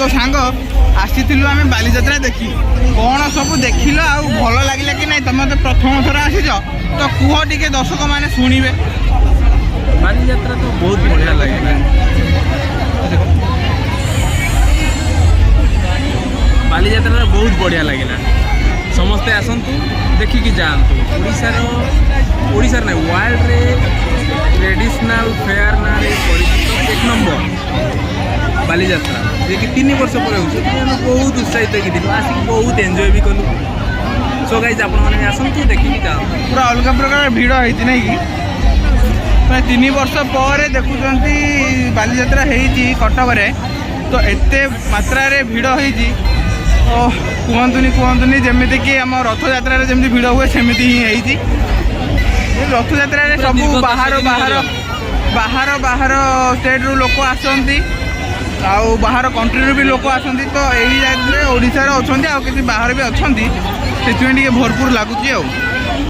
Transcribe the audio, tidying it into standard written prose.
तो सांग आसीलु आम बालीजात्रा देखी कौन सब देखिल आ भल लगे कि नहीं तुम तो प्रथम थर आसीच तो कुह टे दर्शक मैंने शुणे बालीजात्रा तो बहुत बढ़िया लगे बालीजात्रा बहुत बढ़िया लगे समस्ते आसतु देखिकी जातु ओडिशार ना वर्ल्ड रे ट्रेडिशनल फेयर ना परिचित एक नंबर बालीजात्रा जे कि 3 वर्ष पर बहुत उत्साहित होगी आसिक बहुत एंजॉय भी कलु सो गाइज आपण आसतु देखिकी जातु पूरा अलग प्रकार भिड़ होती नहीं कि प्राय 3 वर्ष पर देखुं बालीजात्रा होती कटक तो एत मात्रा भिड़ होती कहतुनी जमीती कि आम रथ यात्रा जमी भिड़ हुए सेमती ही रथ यात्रा सब बाहर बाहर बाहर बाहर स्टेट रु लोक आसती आउ बाहर कंट्री रू भी लोक आसती तो यही ओडिशार अच्छा किसी बाहर भी अच्छा से भरपूर लगुच।